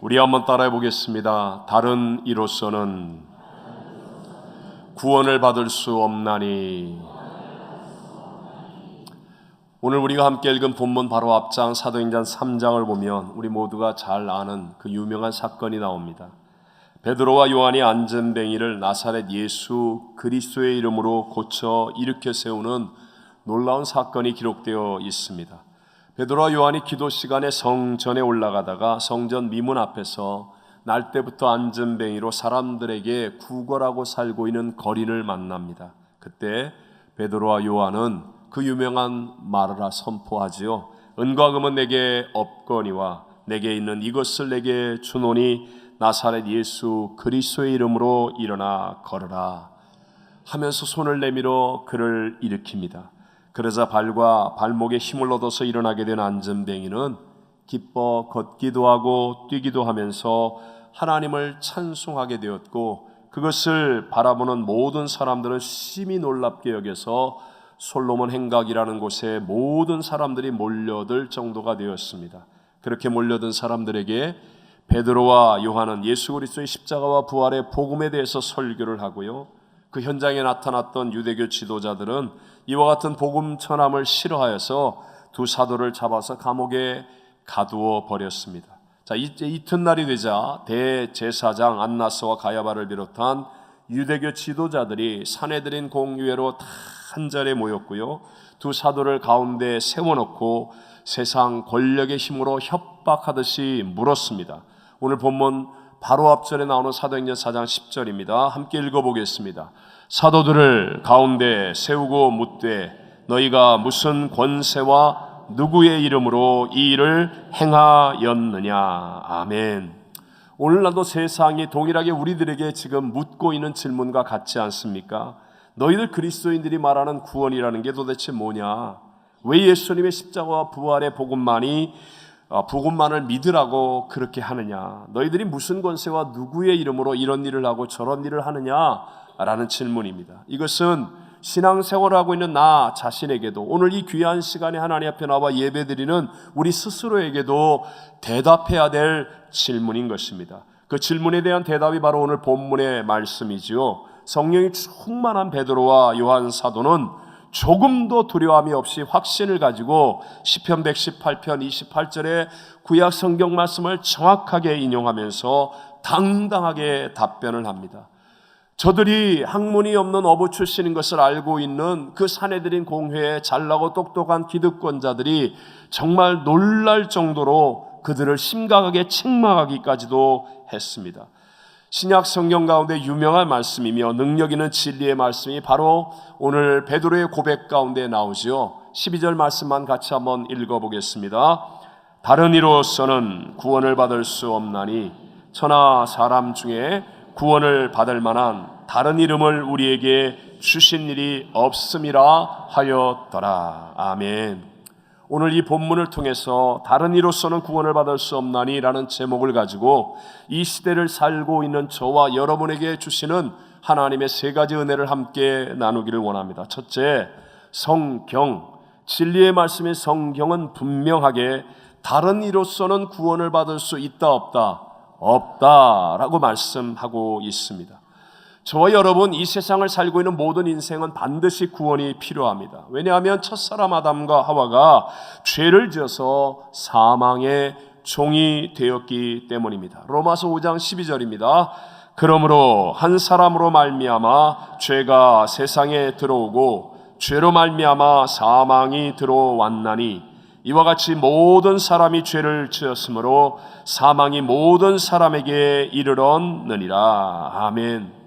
우리 한번 따라해 보겠습니다. 다른 이로서는 구원을 받을 수 없나니. 오늘 우리가 함께 읽은 본문 바로 앞장 사도행전 3장을 보면 우리 모두가 잘 아는 그 유명한 사건이 나옵니다. 베드로와 요한이 안전뱅이를 나사렛 예수 그리스도의 이름으로 고쳐 일으켜 세우는 놀라운 사건이 기록되어 있습니다. 베드로와 요한이 기도 시간에 성전에 올라가다가 성전 미문 앞에서 날 때부터 안전뱅이로 사람들에게 구걸하고 살고 있는 거린을 만납니다. 그때 베드로와 요한은 그 유명한 말을 선포하지요. 은과 금은 내게 없거니와 내게 있는 이것을 내게 주노니 나사렛 예수 그리스도의 이름으로 일어나 걸어라 하면서 손을 내밀어 그를 일으킵니다. 그러자 발과 발목에 힘을 얻어서 일어나게 된 안전뱅이는 기뻐 걷기도 하고 뛰기도 하면서 하나님을 찬송하게 되었고, 그것을 바라보는 모든 사람들은 심히 놀랍게 여겨서 솔로몬 행각이라는 곳에 모든 사람들이 몰려들 정도가 되었습니다. 그렇게 몰려든 사람들에게 베드로와 요한은 예수 그리스도의 십자가와 부활의 복음에 대해서 설교를 하고요, 그 현장에 나타났던 유대교 지도자들은 이와 같은 복음 전함을 싫어하여서 두 사도를 잡아서 감옥에 가두어 버렸습니다. 자, 이제 이튿날이 되자 대제사장 안나스와 가야바를 비롯한 유대교 지도자들이 사내들인 공유회로 다 한자리에 모였고요, 두 사도를 가운데 세워놓고 세상 권력의 힘으로 협박하듯이 물었습니다. 오늘 본문 바로 앞절에 나오는 사도행전 4장 10절입니다. 함께 읽어보겠습니다. 사도들을 가운데 세우고 묻되 너희가 무슨 권세와 누구의 이름으로 이 일을 행하였느냐. 아멘. 오늘날도 세상이 동일하게 우리들에게 지금 묻고 있는 질문과 같지 않습니까? 너희들 그리스도인들이 말하는 구원이라는 게 도대체 뭐냐? 왜 예수님의 십자가와 부활의 복음만을 믿으라고 그렇게 하느냐? 너희들이 무슨 권세와 누구의 이름으로 이런 일을 하고 저런 일을 하느냐라는 질문입니다. 이것은 신앙생활을 하고 있는 나 자신에게도, 오늘 이 귀한 시간에 하나님 앞에 나와 예배드리는 우리 스스로에게도 대답해야 될 질문인 것입니다. 그 질문에 대한 대답이 바로 오늘 본문의 말씀이지요. 성령이 충만한 베드로와 요한 사도는 조금도 두려움이 없이 확신을 가지고 시편 118편 28절의 구약 성경 말씀을 정확하게 인용하면서 당당하게 답변을 합니다. 저들이 학문이 없는 어부 출신인 것을 알고 있는 그 사내들인 공회의 잘나고 똑똑한 기득권자들이 정말 놀랄 정도로 그들을 심각하게 책망하기까지도 했습니다. 신약 성경 가운데 유명한 말씀이며 능력 있는 진리의 말씀이 바로 오늘 베드로의 고백 가운데 나오지요. 12절 말씀만 같이 한번 읽어보겠습니다. 다른 이로서는 구원을 받을 수 없나니 천하 사람 중에 구원을 받을 만한 다른 이름을 우리에게 주신 일이 없음이라 하였더라. 아멘. 오늘 이 본문을 통해서 다른 이로서는 구원을 받을 수 없나니 라는 제목을 가지고 이 시대를 살고 있는 저와 여러분에게 주시는 하나님의 세 가지 은혜를 함께 나누기를 원합니다. 첫째, 성경, 진리의 말씀인 성경은 분명하게 다른 이로서는 구원을 받을 수 있다 없다라고 말씀하고 있습니다. 저와 여러분, 이 세상을 살고 있는 모든 인생은 반드시 구원이 필요합니다. 왜냐하면 첫사람 아담과 하와가 죄를 지어서 사망의 종이 되었기 때문입니다. 로마서 5장 12절입니다. 그러므로 한 사람으로 말미암아 죄가 세상에 들어오고 죄로 말미암아 사망이 들어왔나니 이와 같이 모든 사람이 죄를 지었으므로 사망이 모든 사람에게 이르렀느니라. 아멘.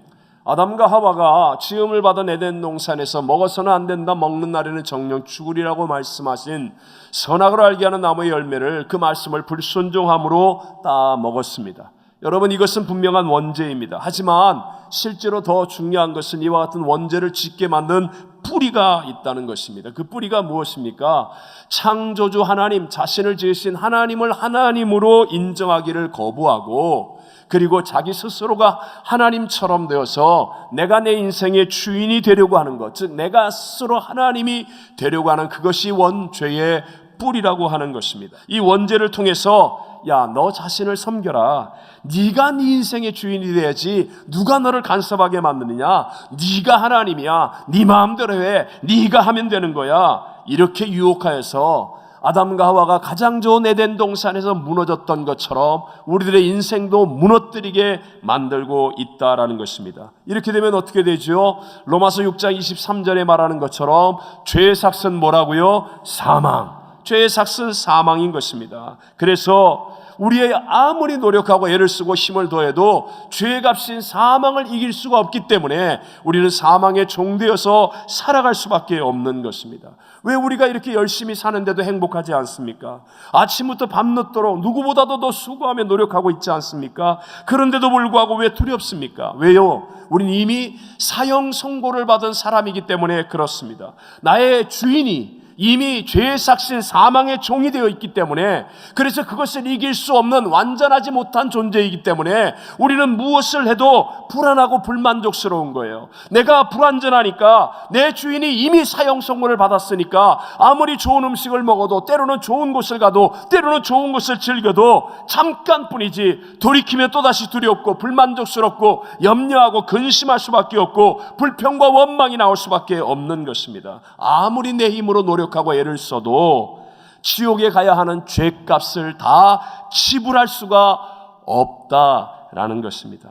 아담과 하와가 지음을 받은 에덴 동산에서 먹어서는 안 된다, 먹는 날에는 정령 죽으리라고 말씀하신 선악을 알게 하는 나무의 열매를, 그 말씀을 불순종함으로 따 먹었습니다. 여러분, 이것은 분명한 원죄입니다. 하지만 실제로 더 중요한 것은 이와 같은 원죄를 짓게 만든 뿌리가 있다는 것입니다. 그 뿌리가 무엇입니까? 창조주 하나님, 자신을 지으신 하나님을 하나님으로 인정하기를 거부하고, 그리고 자기 스스로가 하나님처럼 되어서 내가 내 인생의 주인이 되려고 하는 것, 즉 내가 스스로 하나님이 되려고 하는 그것이 원죄의 뿌리라고 하는 것입니다. 이 원죄를 통해서 야, 너 자신을 섬겨라. 네가 네 인생의 주인이 돼야지 누가 너를 간섭하게 만드느냐. 네가 하나님이야. 네 마음대로 해. 네가 하면 되는 거야. 이렇게 유혹하여서 아담과 하와가 가장 좋은 에덴 동산에서 무너졌던 것처럼 우리들의 인생도 무너뜨리게 만들고 있다라는 것입니다. 이렇게 되면 어떻게 되죠? 로마서 6장 23절에 말하는 것처럼 죄의 삭은 뭐라고요? 사망. 죄의 삭은 사망인 것입니다. 그래서 우리의 아무리 노력하고 애를 쓰고 힘을 더해도 죄의 값인 사망을 이길 수가 없기 때문에 우리는 사망의 종되어서 살아갈 수밖에 없는 것입니다. 왜 우리가 이렇게 열심히 사는데도 행복하지 않습니까? 아침부터 밤늦도록 누구보다도 더 수고하며 노력하고 있지 않습니까? 그런데도 불구하고 왜 두렵습니까? 왜요? 우린 이미 사형 선고를 받은 사람이기 때문에 그렇습니다. 나의 주인이 이미 죄의 삭신 사망의 종이 되어 있기 때문에, 그래서 그것을 이길 수 없는 완전하지 못한 존재이기 때문에 우리는 무엇을 해도 불안하고 불만족스러운 거예요. 내가 불완전하니까, 내 주인이 이미 사형 선고를 받았으니까 아무리 좋은 음식을 먹어도, 때로는 좋은 곳을 가도, 때로는 좋은 것을 즐겨도 잠깐뿐이지 돌이키면 또다시 두렵고 불만족스럽고 염려하고 근심할 수밖에 없고 불평과 원망이 나올 수밖에 없는 것입니다. 아무리 내 힘으로 노력하고 애를 써도 지옥에 가야 하는 죄값을 다 지불할 수가 없다라는 것입니다.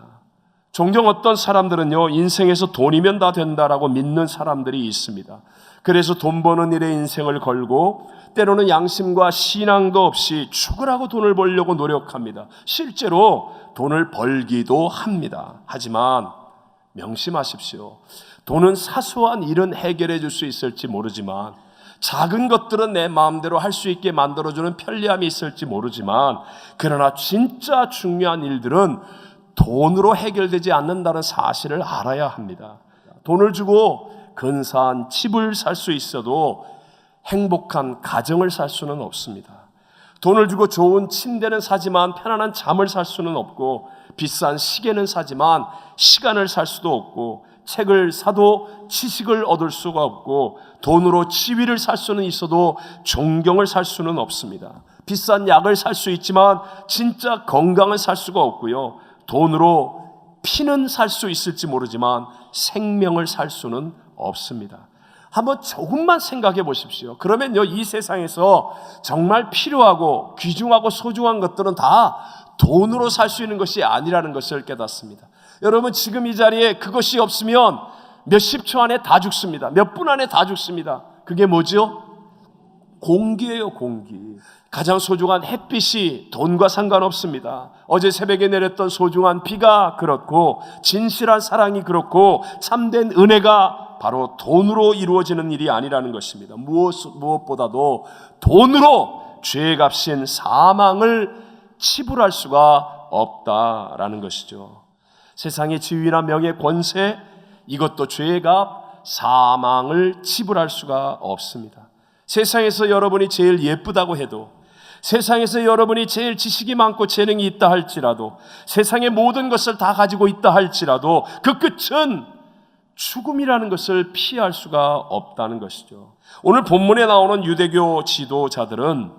종종 어떤 사람들은요, 인생에서 돈이면 다 된다라고 믿는 사람들이 있습니다. 그래서 돈 버는 일에 인생을 걸고 때로는 양심과 신앙도 없이 죽으라고 돈을 벌려고 노력합니다. 실제로 돈을 벌기도 합니다. 하지만 명심하십시오. 돈은 사소한 일은 해결해 줄 수 있을지 모르지만, 작은 것들은 내 마음대로 할 수 있게 만들어주는 편리함이 있을지 모르지만, 그러나 진짜 중요한 일들은 돈으로 해결되지 않는다는 사실을 알아야 합니다. 돈을 주고 근사한 집을 살 수 있어도 행복한 가정을 살 수는 없습니다. 돈을 주고 좋은 침대는 사지만 편안한 잠을 살 수는 없고, 비싼 시계는 사지만 시간을 살 수도 없고, 책을 사도 지식을 얻을 수가 없고, 돈으로 지위를 살 수는 있어도 존경을 살 수는 없습니다. 비싼 약을 살 수 있지만 진짜 건강을 살 수가 없고요. 돈으로 피는 살 수 있을지 모르지만 생명을 살 수는 없습니다. 한번 조금만 생각해 보십시오. 그러면요, 이 세상에서 정말 필요하고 귀중하고 소중한 것들은 다 돈으로 살 수 있는 것이 아니라는 것을 깨닫습니다. 여러분, 지금 이 자리에 그것이 없으면 몇십 초 안에 다 죽습니다. 몇 분 안에 다 죽습니다. 그게 뭐죠? 공기예요, 공기. 가장 소중한 햇빛이 돈과 상관없습니다. 어제 새벽에 내렸던 소중한 비가 그렇고, 진실한 사랑이 그렇고, 참된 은혜가 바로 돈으로 이루어지는 일이 아니라는 것입니다. 무엇보다도 돈으로 죄의 값인 사망을 치불할 수가 없다라는 것이죠. 세상의 지위나 명예, 권세, 이것도 죄의 값, 사망을 지불할 수가 없습니다. 세상에서 여러분이 제일 예쁘다고 해도, 세상에서 여러분이 제일 지식이 많고 재능이 있다 할지라도, 세상의 모든 것을 다 가지고 있다 할지라도 그 끝은 죽음이라는 것을 피할 수가 없다는 것이죠. 오늘 본문에 나오는 유대교 지도자들은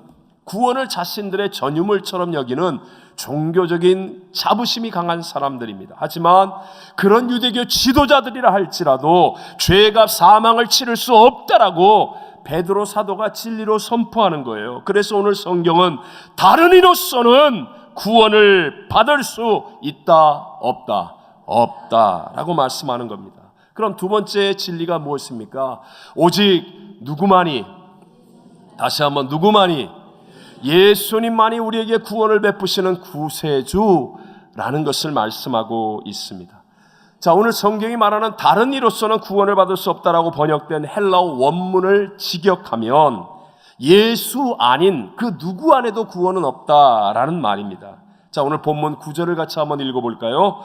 구원을 자신들의 전유물처럼 여기는 종교적인 자부심이 강한 사람들입니다. 하지만 그런 유대교 지도자들이라 할지라도 죄값 사망을 치를 수 없다라고 베드로 사도가 진리로 선포하는 거예요. 그래서 오늘 성경은 다른 이로서는 구원을 받을 수 있다, 없다, 없다라고 말씀하는 겁니다. 그럼 두 번째 진리가 무엇입니까? 오직 누구만이, 다시 한번 누구만이, 예수님만이 우리에게 구원을 베푸시는 구세주라는 것을 말씀하고 있습니다. 자, 오늘 성경이 말하는 다른 이로서는 구원을 받을 수 없다라고 번역된 헬라어 원문을 직역하면 예수 아닌 그 누구 안에도 구원은 없다라는 말입니다. 자, 오늘 본문 9절을 같이 한번 읽어볼까요?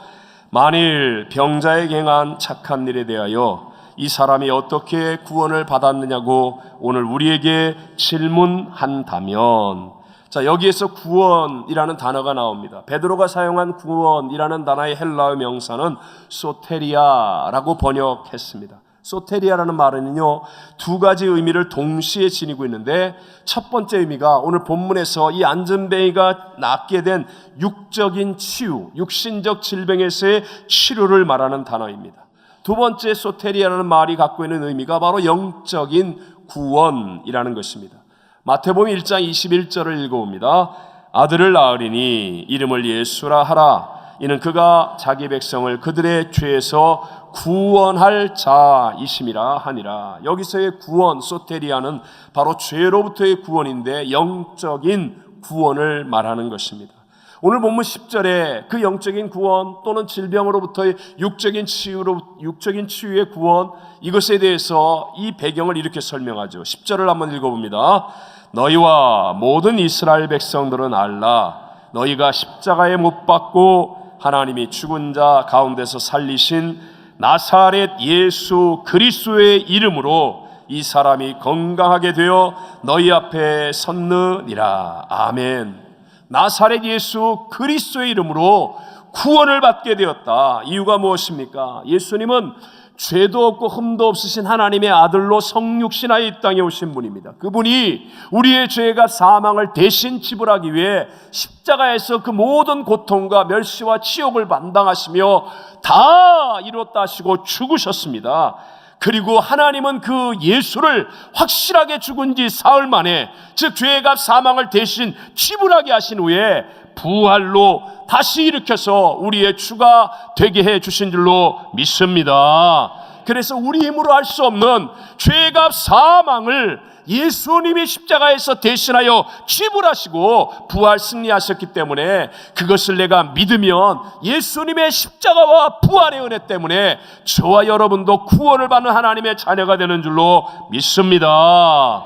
만일 병자에게 행한 착한 일에 대하여 이 사람이 어떻게 구원을 받았느냐고 오늘 우리에게 질문한다면, 자, 여기에서 구원이라는 단어가 나옵니다. 베드로가 사용한 구원이라는 단어의 헬라어 명사는 소테리아라고 번역했습니다. 소테리아라는 말은요, 두 가지 의미를 동시에 지니고 있는데, 첫 번째 의미가 오늘 본문에서 이 안전뱅이가 낫게 된 육적인 치유, 육신적 질병에서의 치료를 말하는 단어입니다. 두 번째 소테리아라는 말이 갖고 있는 의미가 바로 영적인 구원이라는 것입니다. 마태복음 1장 21절을 읽어봅니다. 아들을 낳으리니 이름을 예수라 하라. 이는 그가 자기 백성을 그들의 죄에서 구원할 자이심이라 하니라. 여기서의 구원, 소테리아는 바로 죄로부터의 구원인데 영적인 구원을 말하는 것입니다. 오늘 본문 10절에 그 영적인 구원 또는 질병으로부터의 육적인 치유의 구원, 이것에 대해서 이 배경을 이렇게 설명하죠. 10절을 한번 읽어봅니다. 너희와 모든 이스라엘 백성들은 알라. 너희가 십자가에 못 박고 하나님이 죽은 자 가운데서 살리신 나사렛 예수 그리스도의 이름으로 이 사람이 건강하게 되어 너희 앞에 섰느니라. 아멘. 나사렛 예수 그리스도의 이름으로 구원을 받게 되었다. 이유가 무엇입니까? 예수님은 죄도 없고 흠도 없으신 하나님의 아들로 성육신하여 이 땅에 오신 분입니다. 그분이 우리의 죄가 사망을 대신 지불하기 위해 십자가에서 그 모든 고통과 멸시와 치욕을 감당하시며 다 이뤘다 하시고 죽으셨습니다. 그리고 하나님은 그 예수를 확실하게 죽은 지 사흘 만에, 즉 죄가 사망을 대신 지불하게 하신 후에 부활로 다시 일으켜서 우리의 주가 되게 해 주신 줄로 믿습니다. 그래서 우리 힘으로 할 수 없는 죄값 사망을 예수님이 십자가에서 대신하여 지불하시고 부활 승리하셨기 때문에 그것을 내가 믿으면 예수님의 십자가와 부활의 은혜 때문에 저와 여러분도 구원을 받는 하나님의 자녀가 되는 줄로 믿습니다.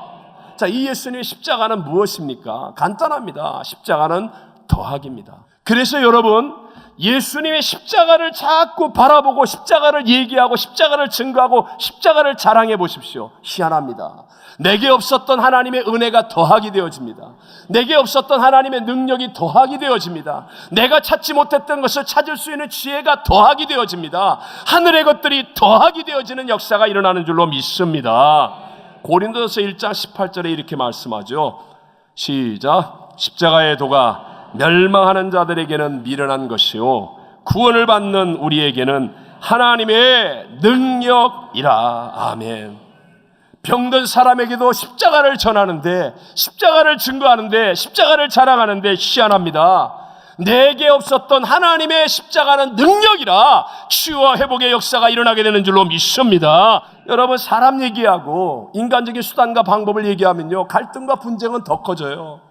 자, 이 예수님의 십자가는 무엇입니까? 간단합니다. 십자가는 더하기입니다. 그래서 여러분, 예수님의 십자가를 자꾸 바라보고 십자가를 얘기하고 십자가를 증거하고 십자가를 자랑해 보십시오. 희한합니다. 내게 없었던 하나님의 은혜가 더하기 되어집니다. 내게 없었던 하나님의 능력이 더하기 되어집니다. 내가 찾지 못했던 것을 찾을 수 있는 지혜가 더하기 되어집니다. 하늘의 것들이 더하기 되어지는 역사가 일어나는 줄로 믿습니다. 고린도서 1장 18절에 이렇게 말씀하죠. 시작. 십자가의 도가 멸망하는 자들에게는 미련한 것이요 구원을 받는 우리에게는 하나님의 능력이라. 아멘. 병든 사람에게도 십자가를 전하는데, 십자가를 증거하는데, 십자가를 자랑하는데 희한합니다. 내게 없었던 하나님의 십자가는 능력이라 치유와 회복의 역사가 일어나게 되는 줄로 믿습니다. 여러분, 사람 얘기하고 인간적인 수단과 방법을 얘기하면요, 갈등과 분쟁은 더 커져요.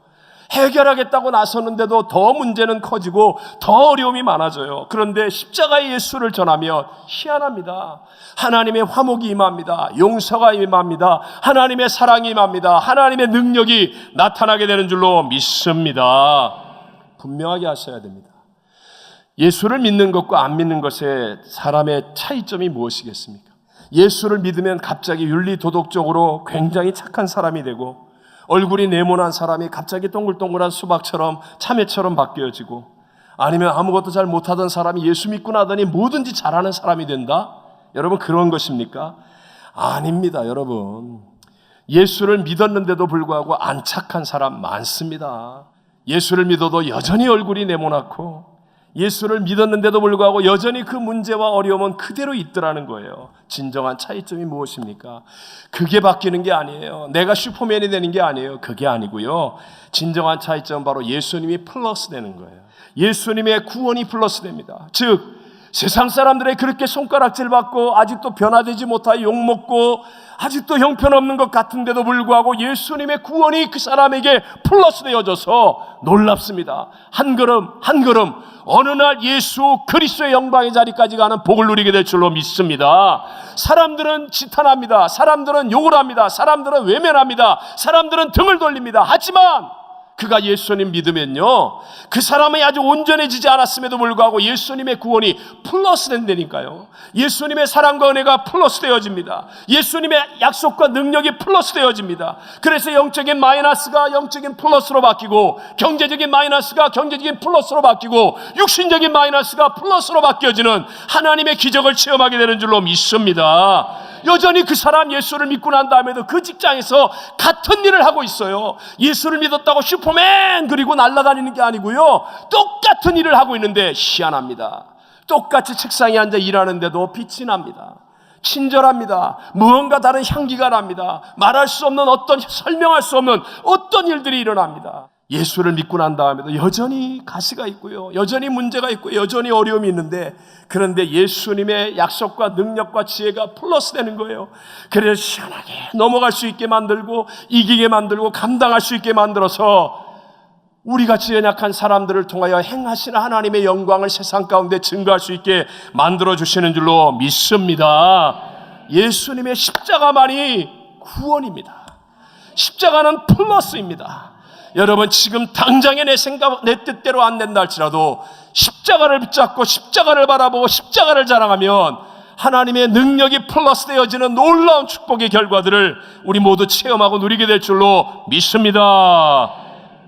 해결하겠다고 나섰는데도 더 문제는 커지고 더 어려움이 많아져요. 그런데 십자가의 예수를 전하면 희한합니다. 하나님의 화목이 임합니다. 용서가 임합니다. 하나님의 사랑이 임합니다. 하나님의 능력이 나타나게 되는 줄로 믿습니다. 분명하게 하셔야 됩니다. 예수를 믿는 것과 안 믿는 것의 사람의 차이점이 무엇이겠습니까? 예수를 믿으면 갑자기 윤리 도덕적으로 굉장히 착한 사람이 되고, 얼굴이 네모난 사람이 갑자기 동글동글한 수박처럼 참외처럼 바뀌어지고, 아니면 아무것도 잘 못하던 사람이 예수 믿고 나더니 뭐든지 잘하는 사람이 된다? 여러분, 그런 것입니까? 아닙니다. 여러분, 예수를 믿었는데도 불구하고 안 착한 사람 많습니다. 예수를 믿어도 여전히 얼굴이 네모나고, 예수를 믿었는데도 불구하고 여전히 그 문제와 어려움은 그대로 있더라는 거예요. 진정한 차이점이 무엇입니까? 그게 바뀌는 게 아니에요. 내가 슈퍼맨이 되는 게 아니에요. 그게 아니고요. 진정한 차이점은 바로 예수님이 플러스 되는 거예요. 예수님의 구원이 플러스 됩니다. 즉, 세상 사람들의 그렇게 손가락질 받고 아직도 변화되지 못하여 욕먹고 아직도 형편없는 것 같은데도 불구하고 예수님의 구원이 그 사람에게 플러스 되어져서 놀랍습니다. 한 걸음 한 걸음 어느 날 예수 그리스도의 영광의 자리까지 가는 복을 누리게 될 줄로 믿습니다. 사람들은 지탄합니다. 사람들은 욕을 합니다. 사람들은 외면합니다. 사람들은 등을 돌립니다. 하지만 그가 예수님 믿으면요, 그 사람이 아주 온전해지지 않았음에도 불구하고 예수님의 구원이 플러스 된다니까요. 예수님의 사랑과 은혜가 플러스 되어집니다. 예수님의 약속과 능력이 플러스 되어집니다. 그래서 영적인 마이너스가 영적인 플러스로 바뀌고, 경제적인 마이너스가 경제적인 플러스로 바뀌고, 육신적인 마이너스가 플러스로 바뀌어지는 하나님의 기적을 체험하게 되는 줄로 믿습니다. 여전히 그 사람 예수를 믿고 난 다음에도 그 직장에서 같은 일을 하고 있어요. 예수를 믿었다고 슈퍼맨 그리고 날아다니는 게 아니고요, 똑같은 일을 하고 있는데 희한합니다. 똑같이 책상에 앉아 일하는데도 빛이 납니다. 친절합니다. 무언가 다른 향기가 납니다. 말할 수 없는 어떤, 설명할 수 없는 어떤 일들이 일어납니다. 예수를 믿고 난 다음에도 여전히 가시가 있고요, 여전히 문제가 있고, 여전히 어려움이 있는데, 그런데 예수님의 약속과 능력과 지혜가 플러스 되는 거예요. 그래서 시원하게 넘어갈 수 있게 만들고, 이기게 만들고, 감당할 수 있게 만들어서 우리같이 연약한 사람들을 통하여 행하시는 하나님의 영광을 세상 가운데 증거할 수 있게 만들어주시는 줄로 믿습니다. 예수님의 십자가만이 구원입니다. 십자가는 플러스입니다. 여러분, 지금 당장에 내 생각, 내 뜻대로 안 된다 할지라도 십자가를 붙잡고 십자가를 바라보고 십자가를 자랑하면 하나님의 능력이 플러스 되어지는 놀라운 축복의 결과들을 우리 모두 체험하고 누리게 될 줄로 믿습니다.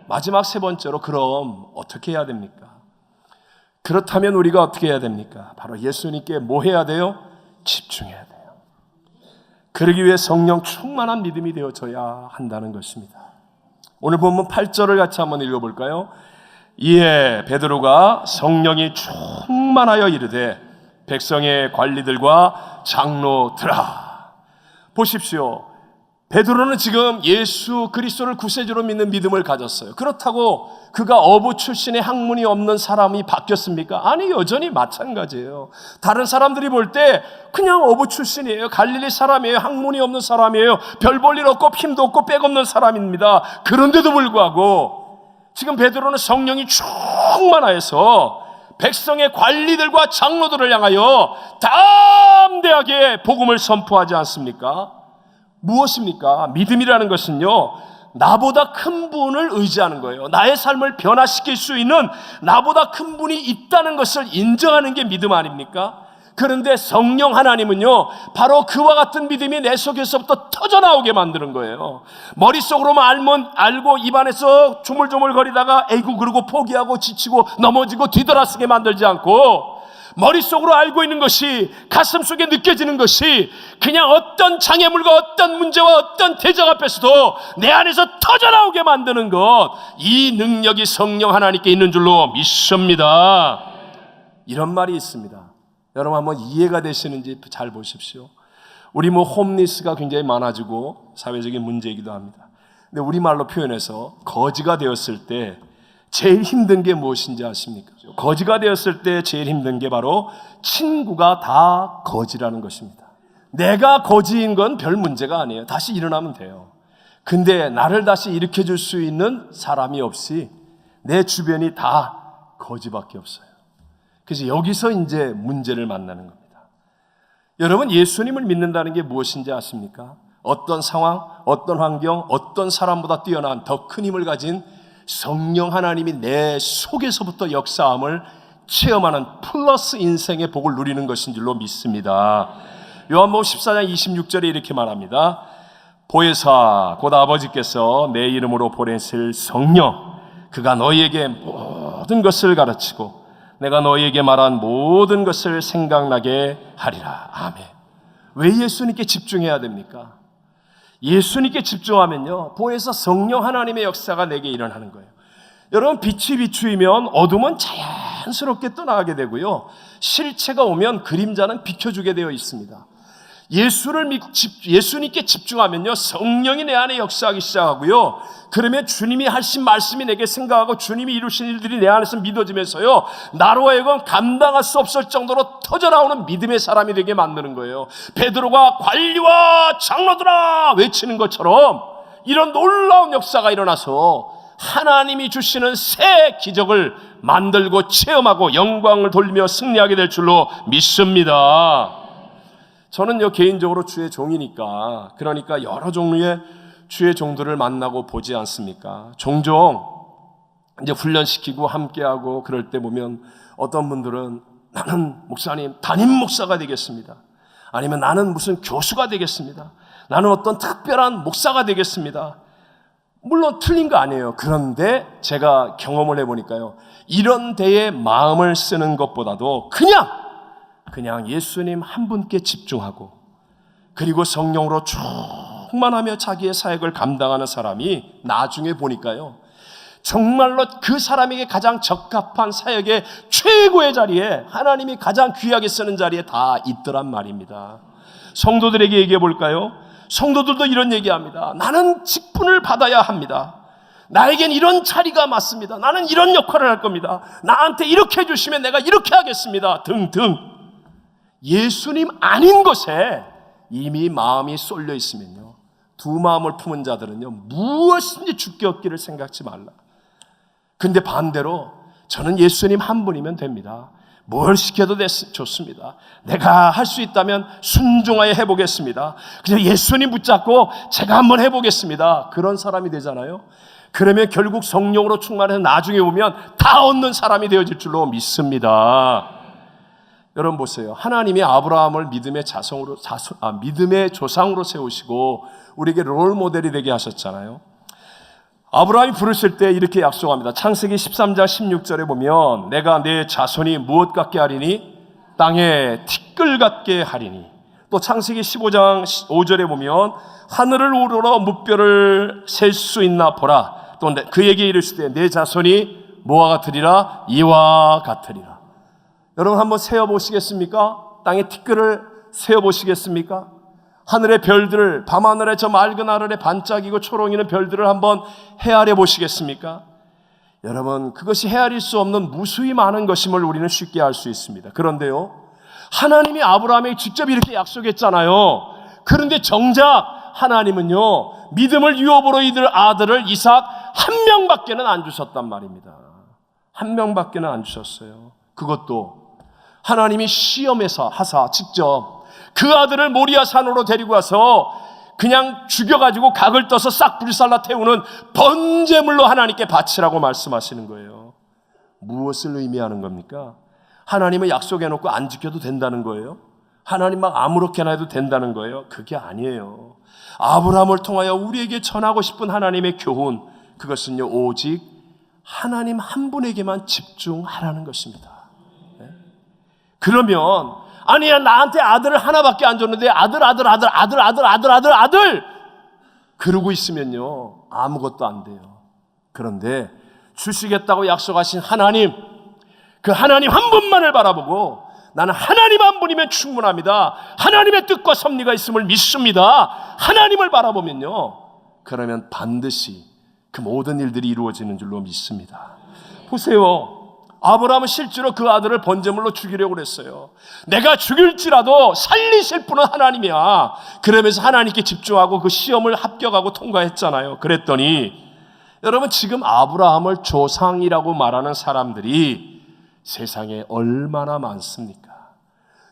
마지막 세 번째로, 그럼 어떻게 해야 됩니까? 그렇다면 우리가 어떻게 해야 됩니까? 바로 예수님께 뭐 해야 돼요? 집중해야 돼요. 그러기 위해 성령 충만한 믿음이 되어져야 한다는 것입니다. 오늘 본문 8절을 같이 한번 읽어볼까요? 이에 베드로가 성령이 충만하여 이르되 백성의 관리들과 장로들아. 보십시오. 베드로는 지금 예수 그리스도를 구세주로 믿는 믿음을 가졌어요. 그렇다고 그가 어부 출신의 학문이 없는 사람이 바뀌었습니까? 아니, 여전히 마찬가지예요. 다른 사람들이 볼 때 그냥 어부 출신이에요. 갈릴리 사람이에요. 학문이 없는 사람이에요. 별 볼 일 없고 힘도 없고 빽 없는 사람입니다. 그런데도 불구하고 지금 베드로는 성령이 충만하여서 백성의 관리들과 장로들을 향하여 담대하게 복음을 선포하지 않습니까? 무엇입니까? 믿음이라는 것은요, 나보다 큰 분을 의지하는 거예요. 나의 삶을 변화시킬 수 있는 나보다 큰 분이 있다는 것을 인정하는 게 믿음 아닙니까? 그런데 성령 하나님은요, 바로 그와 같은 믿음이 내 속에서부터 터져나오게 만드는 거예요. 머릿속으로만 알고 입안에서 조물조물거리다가 에이구 그러고 포기하고 지치고 넘어지고 뒤돌아서게 만들지 않고, 머릿속으로 알고 있는 것이, 가슴속에 느껴지는 것이 그냥 어떤 장애물과 어떤 문제와 어떤 대적 앞에서도 내 안에서 터져나오게 만드는 것, 이 능력이 성령 하나님께 있는 줄로 믿습니다. 이런 말이 있습니다. 여러분 한번 이해가 되시는지 잘 보십시오. 우리 홈리스가 굉장히 많아지고 사회적인 문제이기도 합니다. 근데 우리말로 표현해서 거지가 되었을 때 제일 힘든 게 무엇인지 아십니까? 거지가 되었을 때 제일 힘든 게 바로 친구가 다 거지라는 것입니다. 내가 거지인 건 별 문제가 아니에요. 다시 일어나면 돼요. 근데 나를 다시 일으켜줄 수 있는 사람이 없이 내 주변이 다 거지밖에 없어요. 그래서 여기서 이제 문제를 만나는 겁니다. 여러분, 예수님을 믿는다는 게 무엇인지 아십니까? 어떤 상황, 어떤 환경, 어떤 사람보다 뛰어난 더 큰 힘을 가진 성령 하나님이 내 속에서부터 역사함을 체험하는 플러스 인생의 복을 누리는 것인 줄로 믿습니다. 요한복음 14장 26절에 이렇게 말합니다. 보혜사 곧 아버지께서 내 이름으로 보내실 성령, 그가 너희에게 모든 것을 가르치고 내가 너희에게 말한 모든 것을 생각나게 하리라. 아멘. 왜 예수님께 집중해야 됩니까? 예수님께 집중하면요, 보혜사 성령 하나님의 역사가 내게 일어나는 거예요. 여러분, 빛이 비추이면 어둠은 자연스럽게 떠나가게 되고요, 실체가 오면 그림자는 비켜주게 되어 있습니다. 예수님께 집중하면요, 성령이 내 안에 역사하기 시작하고요, 그러면 주님이 하신 말씀이 내게 생각하고 주님이 이루신 일들이 내 안에서 믿어지면서요, 나로 하여금 감당할 수 없을 정도로 터져나오는 믿음의 사람이 되게 만드는 거예요. 베드로가 관리와 장로들아 외치는 것처럼 이런 놀라운 역사가 일어나서 하나님이 주시는 새 기적을 만들고 체험하고 영광을 돌리며 승리하게 될 줄로 믿습니다. 저는요, 개인적으로 주의 종이니까, 그러니까 여러 종류의 주의 종들을 만나고 보지 않습니까? 종종 이제 훈련시키고 함께하고 그럴 때 보면 어떤 분들은 나는 목사님 담임 목사가 되겠습니다. 아니면 나는 무슨 교수가 되겠습니다. 나는 어떤 특별한 목사가 되겠습니다. 물론 틀린 거 아니에요. 그런데 제가 경험을 해보니까요, 이런 데에 마음을 쓰는 것보다도 그냥 예수님 한 분께 집중하고 그리고 성령으로 충만하며 자기의 사역을 감당하는 사람이 나중에 보니까요, 정말로 그 사람에게 가장 적합한 사역의 최고의 자리에, 하나님이 가장 귀하게 쓰는 자리에 다 있더란 말입니다. 성도들에게 얘기해 볼까요? 성도들도 이런 얘기합니다. 나는 직분을 받아야 합니다. 나에겐 이런 자리가 맞습니다. 나는 이런 역할을 할 겁니다. 나한테 이렇게 해주시면 내가 이렇게 하겠습니다. 등등. 예수님 아닌 것에 이미 마음이 쏠려 있으면요, 두 마음을 품은 자들은요, 무엇인지 죽게 얻기를 생각지 말라. 근데 반대로 저는 예수님 한 분이면 됩니다. 뭘 시켜도 좋습니다. 내가 할 수 있다면 순종하여 해보겠습니다. 그냥 예수님 붙잡고 제가 한번 해보겠습니다. 그런 사람이 되잖아요. 그러면 결국 성령으로 충만해서 나중에 오면 다 얻는 사람이 되어질 줄로 믿습니다. 여러분 보세요. 하나님이 아브라함을 믿음의 조상으로 세우시고 우리에게 롤 모델이 되게 하셨잖아요. 아브라함이 부르실 때 이렇게 약속합니다. 창세기 13장 16절에 보면 내가 내 자손이 무엇 같게 하리니? 땅에 티끌 같게 하리니. 또 창세기 15장 5절에 보면 하늘을 우러러 무뼈를 셀 수 있나 보라. 또 그에게 이르시되 내 자손이 뭐와 같으리라? 이와 같으리라. 여러분 한번 세어보시겠습니까? 땅의 티끌을 세어보시겠습니까? 하늘의 별들을, 밤하늘에 저 맑은 하늘에 반짝이고 초롱이는 별들을 한번 헤아려 보시겠습니까? 여러분, 그것이 헤아릴 수 없는 무수히 많은 것임을 우리는 쉽게 알 수 있습니다. 그런데요, 하나님이 아브라함에게 직접 이렇게 약속했잖아요. 그런데 정작 하나님은요, 믿음을 유업으로 이들 아들을 이삭 한 명밖에는 안 주셨단 말입니다. 한 명밖에는 안 주셨어요. 그것도 하나님이 시험해서 하사 직접 그 아들을 모리아 산으로 데리고 와서 그냥 죽여가지고 각을 떠서 싹 불살라 태우는 번제물로 하나님께 바치라고 말씀하시는 거예요. 무엇을 의미하는 겁니까? 하나님은 약속해놓고 안 지켜도 된다는 거예요? 하나님 막 아무렇게나 해도 된다는 거예요? 그게 아니에요. 아브라함을 통하여 우리에게 전하고 싶은 하나님의 교훈, 그것은요, 오직 하나님 한 분에게만 집중하라는 것입니다. 네? 그러면 아니야, 나한테 아들을 하나밖에 안 줬는데 아들 그러고 있으면요, 아무것도 안 돼요. 그런데 주시겠다고 약속하신 하나님, 그 하나님 한 분만을 바라보고 나는 하나님 한 분이면 충분합니다. 하나님의 뜻과 섭리가 있음을 믿습니다. 하나님을 바라보면요, 그러면 반드시 그 모든 일들이 이루어지는 줄로 믿습니다. 보세요. 아브라함은 실제로 그 아들을 번제물로 죽이려고 그랬어요. 내가 죽일지라도 살리실 분은 하나님이야. 그러면서 하나님께 집중하고 그 시험을 합격하고 통과했잖아요. 그랬더니 여러분, 지금 아브라함을 조상이라고 말하는 사람들이 세상에 얼마나 많습니까?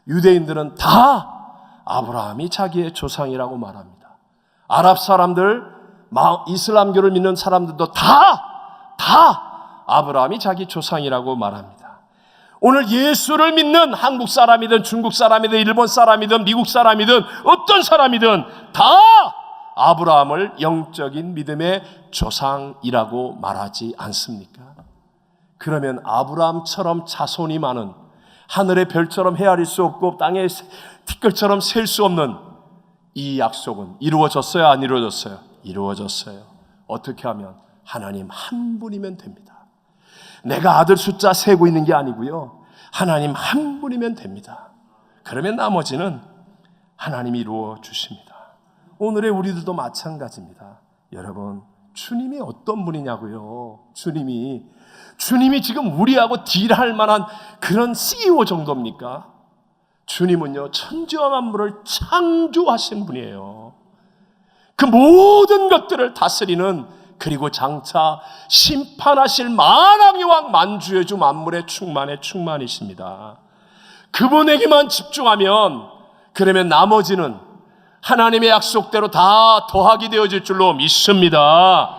유대인들은 다 아브라함이 자기의 조상이라고 말합니다. 아랍 사람들, 이슬람교를 믿는 사람들도 다 아브라함이 자기 조상이라고 말합니다. 오늘 예수를 믿는 한국 사람이든 중국 사람이든 일본 사람이든 미국 사람이든 어떤 사람이든 다 아브라함을 영적인 믿음의 조상이라고 말하지 않습니까? 그러면 아브라함처럼 자손이 많은, 하늘의 별처럼 헤아릴 수 없고 땅의 티끌처럼 셀 수 없는 이 약속은 이루어졌어요? 안 이루어졌어요? 이루어졌어요. 어떻게 하면? 하나님 한 분이면 됩니다. 내가 아들 숫자 세고 있는 게 아니고요, 하나님 한 분이면 됩니다. 그러면 나머지는 하나님이 이루어 주십니다. 오늘의 우리들도 마찬가지입니다. 여러분, 주님이 어떤 분이냐고요? 주님이 지금 우리하고 딜할 만한 그런 CEO 정도입니까? 주님은요, 천지와 만물을 창조하신 분이에요. 그 모든 것들을 다스리는, 그리고 장차 심판하실 만왕의 왕 만주의 주 만물의 충만이십니다. 그분에게만 집중하면, 그러면 나머지는 하나님의 약속대로 다 더하게 되어질 줄로 믿습니다.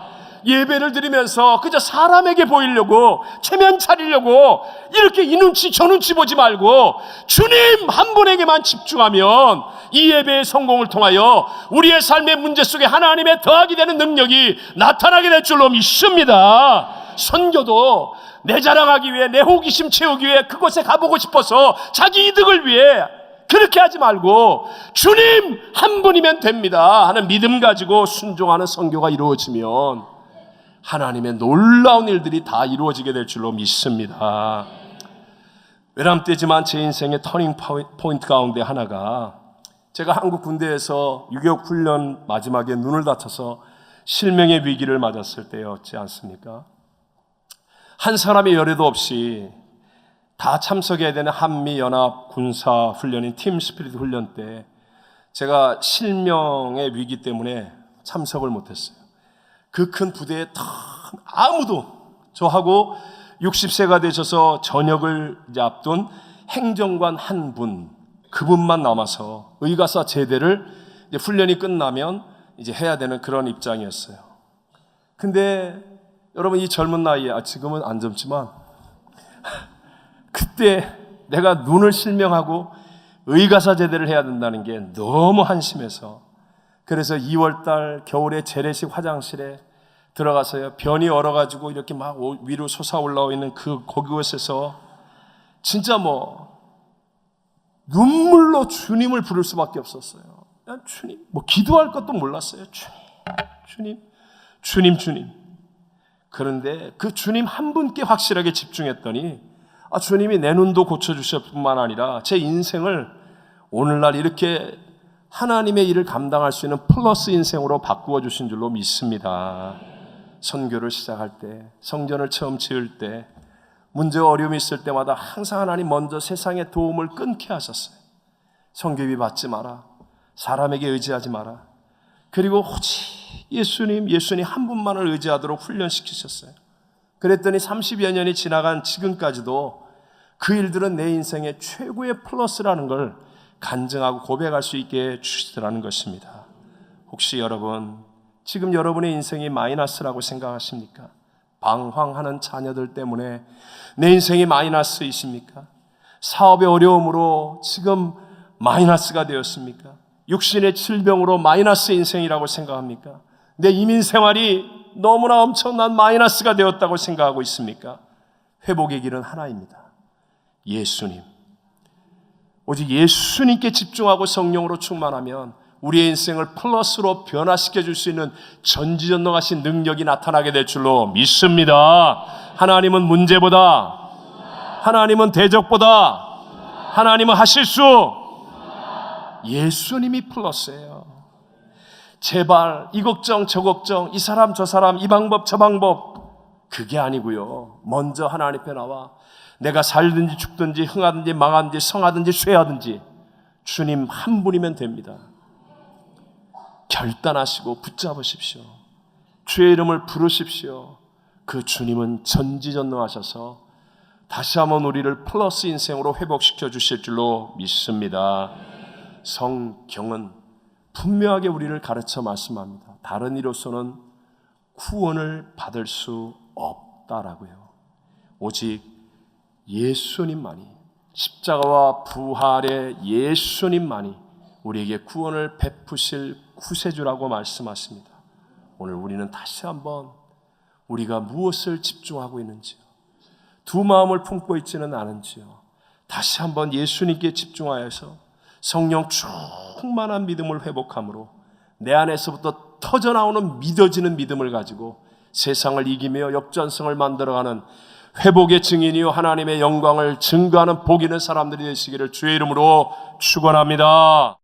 예배를 드리면서 그저 사람에게 보이려고 체면 차리려고 이렇게 이 눈치 저 눈치 보지 말고 주님 한 분에게만 집중하면 이 예배의 성공을 통하여 우리의 삶의 문제 속에 하나님의 더하게 되는 능력이 나타나게 될 줄로 믿습니다. 선교도 내 자랑하기 위해, 내 호기심 채우기 위해, 그곳에 가보고 싶어서 자기 이득을 위해 그렇게 하지 말고 주님 한 분이면 됩니다 하는 믿음 가지고 순종하는 선교가 이루어지면 하나님의 놀라운 일들이 다 이루어지게 될 줄로 믿습니다. 외람되지만 제 인생의 터닝 포인트 가운데 하나가, 제가 한국 군대에서 유격 훈련 마지막에 눈을 다쳐서 실명의 위기를 맞았을 때였지 않습니까? 한 사람의 열애도 없이 다 참석해야 되는 한미연합 군사 훈련인 팀 스피릿 훈련 때 제가 실명의 위기 때문에 참석을 못했어요. 그 큰 부대에 아무도, 저하고 60세가 되셔서 전역을 이제 앞둔 행정관 한 분, 그분만 남아서 의가사 제대를 이제 훈련이 끝나면 이제 해야 되는 그런 입장이었어요. 근데 여러분, 이 젊은 나이에, 지금은 안 젊지만 그때 내가 눈을 실명하고 의가사 제대를 해야 된다는 게 너무 한심해서, 그래서 2월달 겨울에 재래식 화장실에 들어가서요, 변이 얼어가지고 이렇게 막 위로 솟아올라와 있는 그곳에서 진짜 눈물로 주님을 부를 수밖에 없었어요. 주님, 기도할 것도 몰랐어요. 주님. 그런데 그 주님 한 분께 확실하게 집중했더니 주님이 내 눈도 고쳐주실 뿐만 아니라 제 인생을 오늘날 이렇게 하나님의 일을 감당할 수 있는 플러스 인생으로 바꾸어 주신 줄로 믿습니다. 선교를 시작할 때, 성전을 처음 지을 때, 문제와 어려움이 있을 때마다 항상 하나님 먼저 세상의 도움을 끊게 하셨어요. 선교비 받지 마라, 사람에게 의지하지 마라, 그리고 오직 예수님 한 분만을 의지하도록 훈련시키셨어요. 그랬더니 30여 년이 지나간 지금까지도 그 일들은 내 인생의 최고의 플러스라는 걸 간증하고 고백할 수 있게 해주시더라는 것입니다. 혹시 여러분, 지금 여러분의 인생이 마이너스라고 생각하십니까? 방황하는 자녀들 때문에 내 인생이 마이너스이십니까? 사업의 어려움으로 지금 마이너스가 되었습니까? 육신의 질병으로 마이너스 인생이라고 생각합니까? 내 이민 생활이 너무나 엄청난 마이너스가 되었다고 생각하고 있습니까? 회복의 길은 하나입니다. 예수님. 오직 예수님께 집중하고 성령으로 충만하면 우리의 인생을 플러스로 변화시켜 줄 수 있는 전지전능하신 능력이 나타나게 될 줄로 믿습니다. 하나님은 문제보다, 하나님은 대적보다, 하나님은 하실 수, 예수님이 플러스예요. 제발 이 걱정 저 걱정, 이 사람 저 사람, 이 방법 저 방법, 그게 아니고요. 먼저 하나님 앞에 나와 내가 살든지 죽든지 흥하든지 망하든지 성하든지 쇠하든지 주님 한 분이면 됩니다. 결단하시고 붙잡으십시오. 주의 이름을 부르십시오. 그 주님은 전지전능하셔서 다시 한번 우리를 플러스 인생으로 회복시켜 주실 줄로 믿습니다. 성경은 분명하게 우리를 가르쳐 말씀합니다. 다른 이로서는 구원을 받을 수 없다라고요. 오직 예수님만이, 십자가와 부활의 예수님만이 우리에게 구원을 베푸실 구세주라고 말씀하십니다. 오늘 우리는 다시 한번 우리가 무엇을 집중하고 있는지요, 두 마음을 품고 있지는 않은지요, 다시 한번 예수님께 집중하여서 성령 충만한 믿음을 회복함으로 내 안에서부터 터져나오는 믿어지는 믿음을 가지고 세상을 이기며 역전성을 만들어가는 회복의 증인이요 하나님의 영광을 증거하는 복 있는 사람들이 되시기를 주의 이름으로 축원합니다.